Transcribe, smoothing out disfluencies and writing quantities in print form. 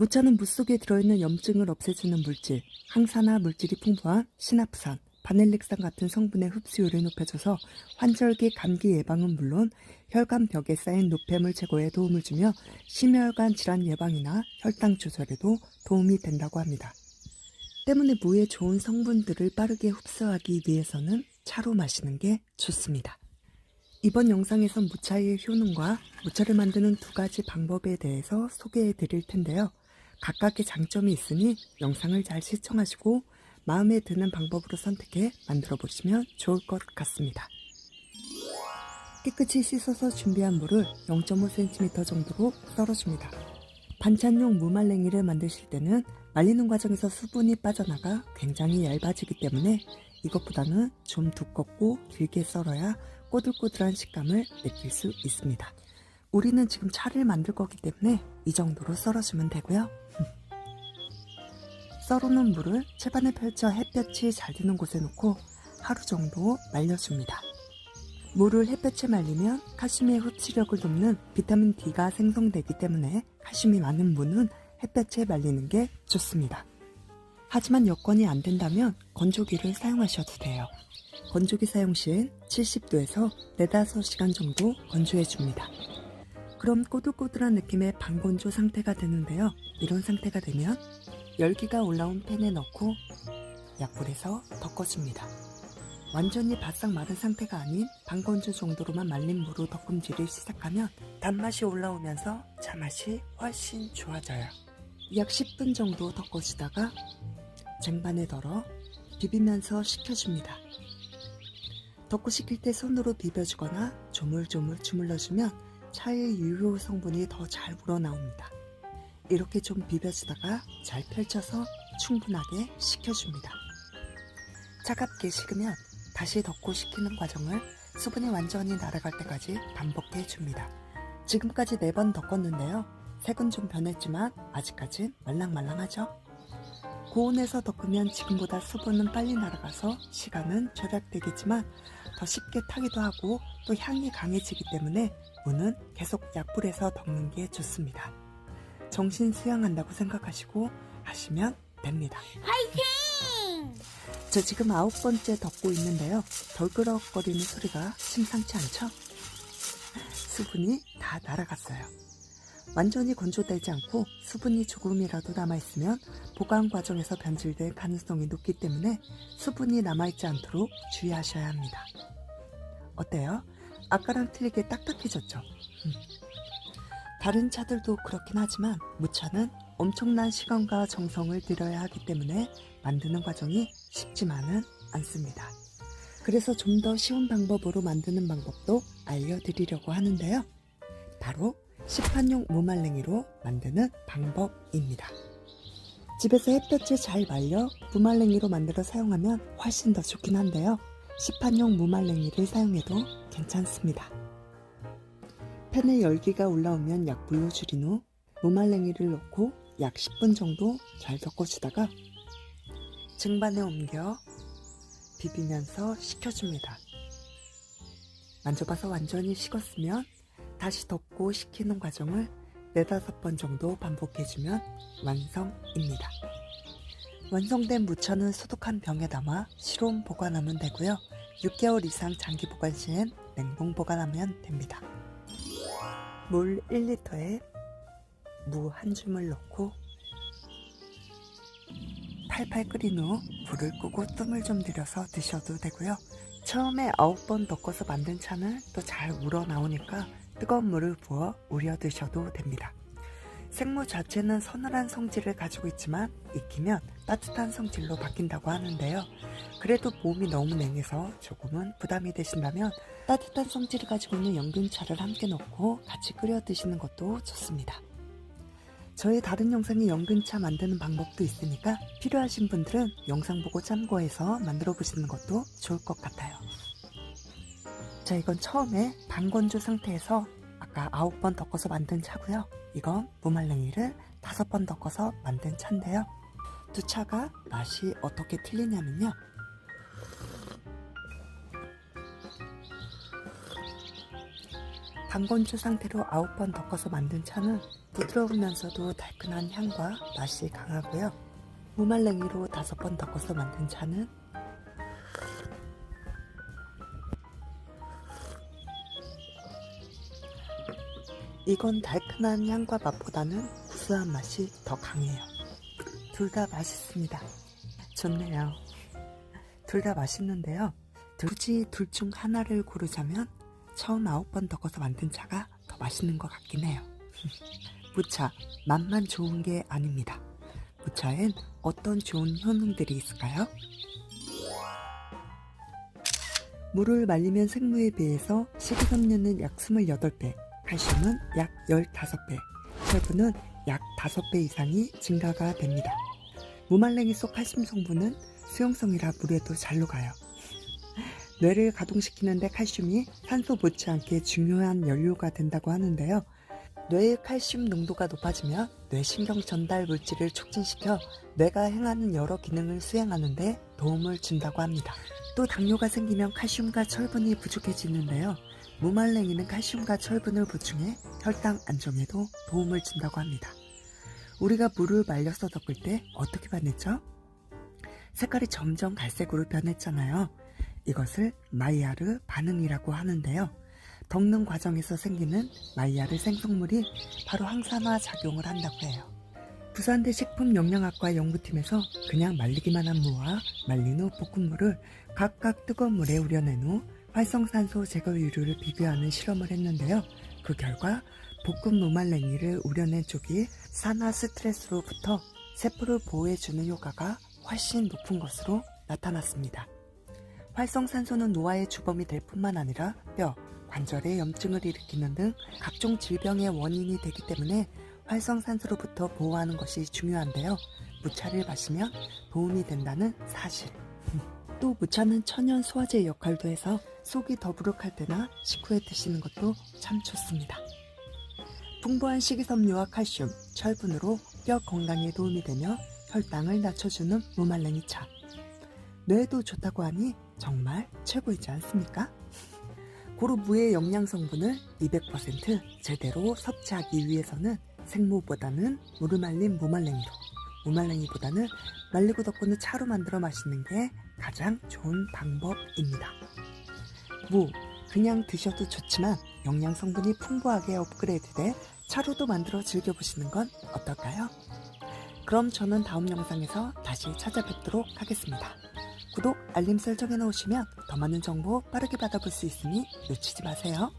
무차는 무 속에 들어있는 염증을 없애주는 물질, 항산화 물질이 풍부한 시나프산, 바닐릭산 같은 성분의 흡수율을 높여줘서 환절기 감기 예방은 물론 혈관 벽에 쌓인 노폐물 제거에 도움을 주며 심혈관 질환 예방이나 혈당 조절에도 도움이 된다고 합니다. 때문에 무의 좋은 성분들을 빠르게 흡수하기 위해서는 차로 마시는 게 좋습니다. 이번 영상에선 무차의 효능과 무차를 만드는 두 가지 방법에 대해서 소개해 드릴 텐데요. 각각의 장점이 있으니 영상을 잘 시청하시고 마음에 드는 방법으로 선택해 만들어 보시면 좋을 것 같습니다. 깨끗이 씻어서 준비한 무를 0.5cm 정도로 썰어줍니다. 반찬용 무말랭이를 만드실 때는 말리는 과정에서 수분이 빠져나가 굉장히 얇아지기 때문에 이것보다는 좀 두껍고 길게 썰어야 꼬들꼬들한 식감을 느낄 수 있습니다. 우리는 지금 차를 만들 거기 때문에 이 정도로 썰어주면 되고요. 썰어놓은 물을 채반에 펼쳐 햇볕이 잘 드는 곳에 놓고 하루 정도 말려줍니다. 물을 햇볕에 말리면 칼슘의 흡수력을 돕는 비타민 D가 생성되기 때문에 칼슘이 많은 무는 햇볕에 말리는 게 좋습니다. 하지만 여건이 안 된다면 건조기를 사용하셔도 돼요. 건조기 사용 시엔 70도에서 4-5시간 정도 건조해 줍니다. 그럼 꼬들꼬들한 느낌의 반건조 상태가 되는데요. 이런 상태가 되면 열기가 올라온 팬에 넣고 약불에서 덮어줍니다. 완전히 바싹 마른 상태가 아닌 반건조 정도로만 말린 무로 덮음질을 시작하면 단맛이 올라오면서 차맛이 훨씬 좋아져요. 약 10분 정도 덮어주다가 쟁반에 덜어 비비면서 식혀줍니다. 덮고 식힐 때 손으로 비벼주거나 조물조물 주물러주면 차의 유효 성분이 더 잘 우러나옵니다. 이렇게 좀 비벼주다가 잘 펼쳐서 충분하게 식혀줍니다. 차갑게 식으면 다시 덮고 식히는 과정을 수분이 완전히 날아갈 때까지 반복해줍니다. 지금까지 4번 덮었는데요. 색은 좀 변했지만 아직까진 말랑말랑하죠? 고온에서 덮으면 지금보다 수분은 빨리 날아가서 시간은 절약되겠지만 더 쉽게 타기도 하고 또 향이 강해지기 때문에 무는 계속 약불에서 덮는 게 좋습니다. 정신 수양한다고 생각하시고 하시면 됩니다. 화이팅! 저 지금 9번째 덮고 있는데요. 덜그럭거리는 소리가 심상치 않죠? 수분이 다 날아갔어요. 완전히 건조되지 않고 수분이 조금이라도 남아있으면 보관 과정에서 변질될 가능성이 높기 때문에 수분이 남아있지 않도록 주의하셔야 합니다. 어때요? 아까랑 틀리게 딱딱해졌죠? 다른 차들도 그렇긴 하지만 무차는 엄청난 시간과 정성을 들여야 하기 때문에 만드는 과정이 쉽지만은 않습니다. 그래서 좀 더 쉬운 방법으로 만드는 방법도 알려드리려고 하는데요. 바로 시판용 무말랭이로 만드는 방법입니다. 집에서 햇볕에 잘 말려 무말랭이로 만들어 사용하면 훨씬 더 좋긴 한데요. 시판용 무말랭이를 사용해도 괜찮습니다. 팬에 열기가 올라오면 약불로 줄인 후 무말랭이를 넣고 약 10분 정도 잘 덮어주다가 쟁반에 옮겨 비비면서 식혀줍니다. 만져봐서 완전히 식었으면 다시 덮고 식히는 과정을 4-5번 정도 반복해주면 완성입니다. 완성된 무차는 소독한 병에 담아 실온 보관하면 되고요. 6개월 이상 장기 보관 시엔 냉동 보관하면 됩니다. 물 1리터에 무 한 줌을 넣고 팔팔 끓인 후 불을 끄고 뜸을 좀 들여서 드셔도 되고요. 처음에 9번 덮어서 만든 차는 또 잘 우러나오니까 뜨거운 물을 부어 우려 드셔도 됩니다. 생무 자체는 서늘한 성질을 가지고 있지만 익히면 따뜻한 성질로 바뀐다고 하는데요. 그래도 몸이 너무 냉해서 조금은 부담이 되신다면 따뜻한 성질을 가지고 있는 연근차를 함께 넣고 같이 끓여 드시는 것도 좋습니다. 저의 다른 영상에 연근차 만드는 방법도 있으니까 필요하신 분들은 영상 보고 참고해서 만들어 보시는 것도 좋을 것 같아요. 자, 이건 처음에 반건조 상태에서 아까 9번 덮어서 만든 차고요. 이건 무말랭이를 5번 덮어서 만든 차인데요. 두 차가 맛이 어떻게 틀리냐면요. 당건주 상태로 9번 덮어서 만든 차는 부드러우면서도 달큰한 향과 맛이 강하고요. 무말랭이로 5번 덮어서 만든 차는 이건 달큰한 향과 맛보다는 구수한 맛이 더 강해요. 둘 다 맛있습니다. 좋네요. 둘 다 맛있는데요. 굳이 둘 중 하나를 고르자면 처음 9번 덮어서 만든 차가 더 맛있는 것 같긴 해요. 무차, 맛만 좋은 게 아닙니다. 무차엔 어떤 좋은 효능들이 있을까요? 물을 말리면 생무에 비해서 식이섬유는 약 28배, 칼슘은 약 15배, 철분은 약 5배 이상이 증가가 됩니다. 무말랭이 속 칼슘 성분은 수용성이라 물에도 잘 녹아요. 뇌를 가동시키는데 칼슘이 산소 못지않게 중요한 연료가 된다고 하는데요. 뇌의 칼슘 농도가 높아지면 뇌신경 전달 물질을 촉진시켜 뇌가 행하는 여러 기능을 수행하는 데 도움을 준다고 합니다. 또 당뇨가 생기면 칼슘과 철분이 부족해지는데요. 무말랭이는 칼슘과 철분을 보충해 혈당 안정에도 도움을 준다고 합니다. 우리가 물을 말려서 덮을 때 어떻게 변했죠? 색깔이 점점 갈색으로 변했잖아요. 이것을 마이야르 반응이라고 하는데요. 덮는 과정에서 생기는 마이야르 생성물이 바로 항산화 작용을 한다고 해요. 부산대 식품영양학과 연구팀에서 그냥 말리기만 한 무와 말린 후 볶음물을 각각 뜨거운 물에 우려낸 후 활성산소 제거율을 비교하는 실험을 했는데요. 그 결과 볶은 무말랭이를 우려낸 쪽이 산화 스트레스로부터 세포를 보호해주는 효과가 훨씬 높은 것으로 나타났습니다. 활성산소는 노화의 주범이 될 뿐만 아니라 뼈, 관절에 염증을 일으키는 등 각종 질병의 원인이 되기 때문에 활성산소로부터 보호하는 것이 중요한데요. 무차를 마시면 도움이 된다는 사실. 또 무차는 천연 소화제 역할도 해서 속이 더부룩할 때나 식후에 드시는 것도 참 좋습니다. 풍부한 식이섬유와 칼슘, 철분으로 뼈 건강에 도움이 되며 혈당을 낮춰주는 무말랭이 차. 뇌에도 좋다고 하니 정말 최고이지 않습니까? 고루 무의 영양 성분을 200% 제대로 섭취하기 위해서는 생무보다는 물을 말린 무말랭이로, 무말랭이보다는 말리고 덮고는 차로 만들어 마시는 게 가장 좋은 방법입니다. 무, 그냥 드셔도 좋지만 영양 성분이 풍부하게 업그레이드돼 차로도 만들어 즐겨보시는 건 어떨까요? 그럼 저는 다음 영상에서 다시 찾아뵙도록 하겠습니다. 구독, 알림 설정해 놓으시면 더 많은 정보 빠르게 받아볼 수 있으니 놓치지 마세요.